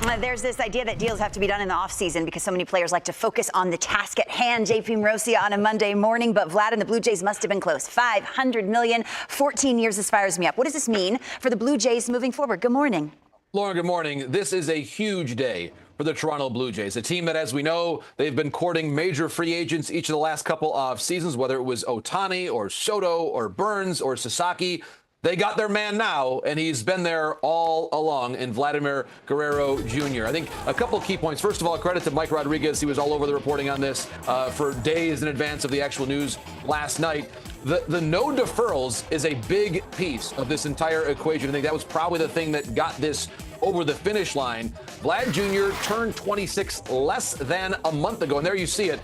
There's this idea that deals have to be done in the offseason because so many players like to focus on the task at hand. JP Morosi on a Monday morning, but Vlad and the Blue Jays must have been close. $500 million, 14 years. This fires me up. What does this mean for the Blue Jays moving forward? Good morning. Lauren, good morning. This is a huge day for the Toronto Blue Jays, a team that, as we know, they've been courting major free agents each of the last couple of seasons, whether it was Ohtani or Soto or Burns or Sasaki. They got their man now, and he's been there all along in Vladimir Guerrero Jr. I think a couple key points. First of all, credit to Mike Rodriguez. He was all over the reporting on this for days in advance of the actual news last night. The no deferrals is a big piece of this entire equation. I think that was probably the thing that got this over the finish line. Vlad Jr. turned 26 less than a month ago, and there you see it,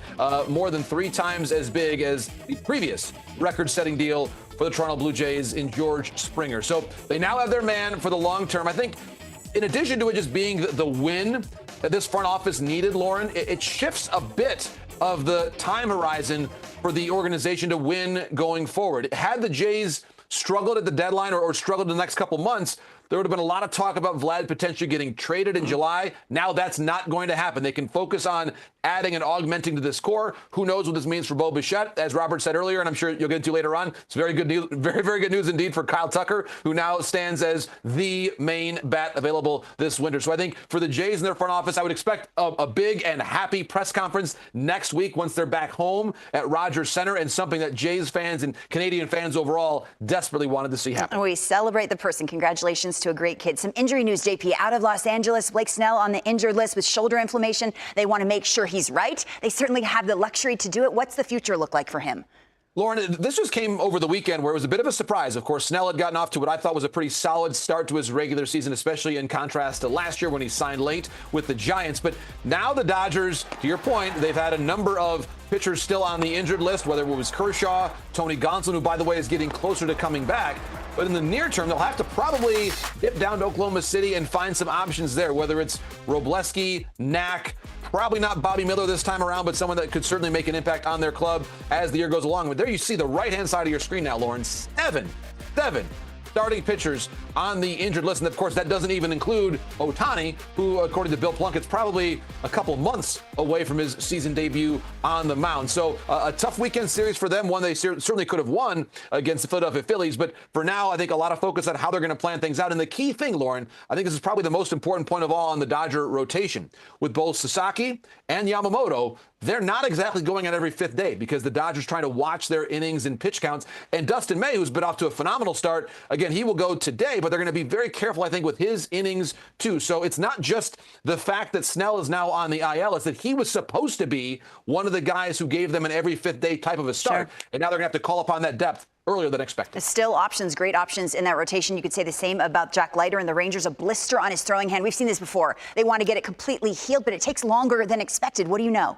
more than 3 times as big as the previous record-setting deal for the Toronto Blue Jays in George Springer. So they now have their man for the long term. I think in addition to it just being the win that this front office needed, Lauren, it shifts a bit of the time horizon for the organization to win going forward. Had the Jays struggled at the deadline or struggled in the next couple months, there would have been a lot of talk about Vlad potentially getting traded in July. Now that's not going to happen. They can focus on adding and augmenting to this core. Who knows what this means for Bo Bichette? As Robert said earlier, and I'm sure you'll get into later on, it's very good news, very good news indeed for Kyle Tucker, who now stands as the main bat available this winter. So I think for the Jays in their front office, I would expect a big and happy press conference next week once they're back home at Rogers Center, and something that Jays fans and Canadian fans overall desperately wanted to see happen. And we celebrate the person. Congratulations to a great kid. Some injury news, JP, out of Los Angeles. Blake Snell on the injured list with shoulder inflammation. They want to make sure he's right. They certainly have the luxury to do it. What's the future look like for him? Lauren, this just came over the weekend where it was a bit of a surprise. Of course, Snell had gotten off to what I thought was a pretty solid start to his regular season, especially in contrast to last year when he signed late with the Giants. But now the Dodgers, to your point, they've had a number of pitchers still on the injured list, whether it was Kershaw, Tony Gonsolin, who, by the way, is getting closer to coming back. But in the near term, they'll have to probably dip down to Oklahoma City and find some options there, whether it's Robleski, Knack, probably not Bobby Miller this time around, but someone that could certainly make an impact on their club as the year goes along. But there you see the right-hand side of your screen now, Lauren. Seven starting pitchers on the injured list. And, of course, that doesn't even include Ohtani, who, according to Bill Plunkett's probably a couple months away from his season debut on the mound. So a tough weekend series for them, one they certainly could have won against the Philadelphia Phillies. But for now, I think a lot of focus on how they're going to plan things out. And the key thing, Lauren, I think this is probably the most important point of all on the Dodger rotation. With both Sasaki and Yamamoto, they're not exactly going on every 5th day because the Dodgers trying to watch their innings and pitch counts. And Dustin May, who's been off to a phenomenal start, again, he will go today, but they're going to be very careful, I think, with his innings, too. So it's not just the fact that Snell is now on the IL. It's that he was supposed to be one of the guys who gave them an every 5th day type of a start. Sure. And now they're going to have to call upon that depth earlier than expected. Still options, great options in that rotation. You could say the same about Jack Leiter and the Rangers, a blister on his throwing hand. We've seen this before. They want to get it completely healed, but it takes longer than expected. What do you know?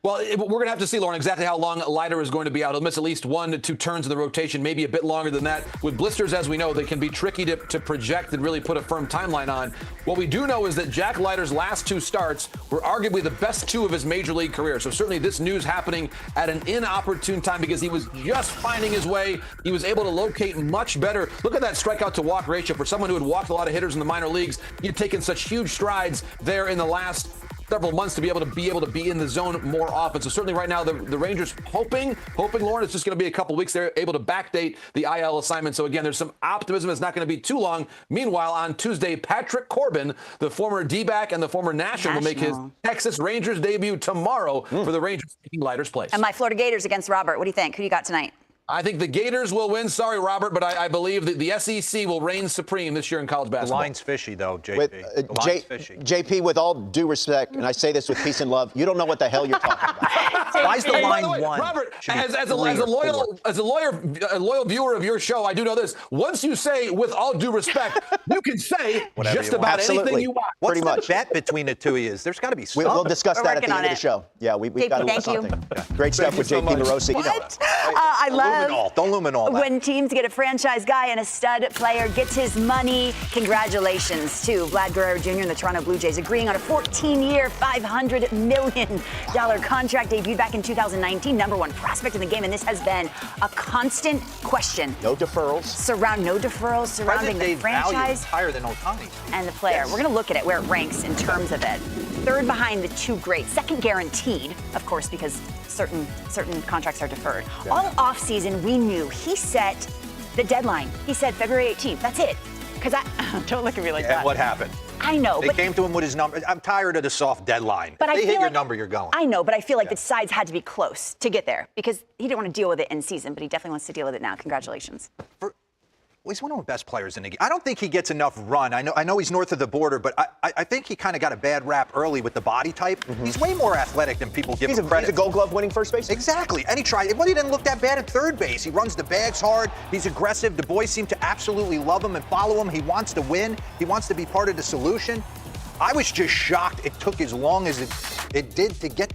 Well, we're going to have to see, Lauren, exactly how long Leiter is going to be out. He'll miss at least 1 to 2 turns in the rotation, maybe a bit longer than that. With blisters, as we know, they can be tricky to project and really put a firm timeline on. What we do know is that Jack Leiter's last 2 starts were arguably the best 2 of his major league career. So certainly this news happening at an inopportune time because he was just finding his way. He was able to locate much better. Look at that strikeout to walk ratio. For someone who had walked a lot of hitters in the minor leagues, he had taken such huge strides there in the last several months to be able to be in the zone more often. So certainly right now the Rangers hoping, Lauren, it's just going to be a couple weeks. They're able to backdate the IL assignment. So again, there's some optimism. It's not going to be too long. Meanwhile, on Tuesday, Patrick Corbin, the former D-back and the former National, will make his Texas Rangers debut tomorrow for the Rangers taking Leiter's place. And my Florida Gators against Robert. What do you think? Who do you got tonight? I think the Gators will win. Sorry, Robert, but I believe that the SEC will reign supreme this year in college basketball. The line's fishy, though, JP. The line's fishy. JP, with all due respect, and I say this with peace and love, you don't know what the hell you're talking about. Why is the line by the way, one? Robert, as a loyal viewer of your show, I do know this. Once you say "with all due respect," you can say just about anything you want. What's the bet between the two of you? There's got to be something. We'll discuss that at the end of the show. Yeah, we've got to do something. Great stuff with JP Morosi. What? I love luminol. Don't luminol that. When teams get a franchise guy and a stud player gets his money, congratulations to Vlad Guerrero Jr. and the Toronto Blue Jays agreeing on a 14-year, $500 million contract. Debuted back in 2019, #1 prospect in the game, and this has been a constant question. No deferrals surrounding the franchise higher than Ohtani's. and the player. Yes. We're going to look at it where it ranks in terms of it. Third behind the two greats. Second guaranteed, of course, because certain contracts are deferred. Yeah. All offseason, we knew he set the deadline. He said February 18th. That's it. Because don't look at me like that. And what happened? I know, They but came to him with his number. I'm tired of the soft deadline. But If I they feel hit your like- number, you're going. I know, but I feel like the sides had to be close to get there because he didn't want to deal with it in season, but he definitely wants to deal with it now. Congratulations. Well, he's one of the best players in the game. I don't think he gets enough run. I know he's north of the border, but I think he kind of got a bad rap early with the body type. He's way more athletic than people give him credit. He's a Gold Glove winning first baseman. Exactly. And he didn't look that bad at third base. He runs the bags hard. He's aggressive. The boys seem to absolutely love him and follow him. He wants to win. He wants to be part of the solution. I was just shocked it took as long as it did to get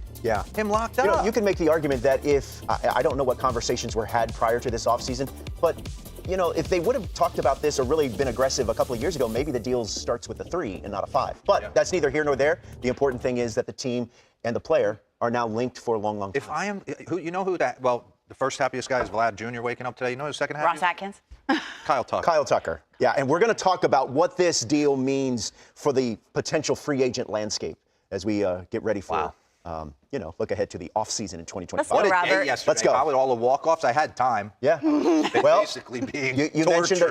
him locked up. You know, you can make the argument that if I don't know what conversations were had prior to this offseason, but you know, if they would have talked about this or really been aggressive a couple of years ago, maybe the deal starts with a 3 and not a 5. But that's neither here nor there. The important thing is that the team and the player are now linked for a long, long time. If I am, the first happiest guy is Vlad Jr. waking up today. You know the second happiest? Ross Atkins? Kyle Tucker. Kyle Tucker. Yeah, and we're going to talk about what this deal means for the potential free agent landscape as we get ready for, look ahead to the offseason in 2025. Let's go, What a Robert. day yesterday. Let's go. With all the walk-offs, I had time. Yeah. They Well, basically being you mentioned tortured.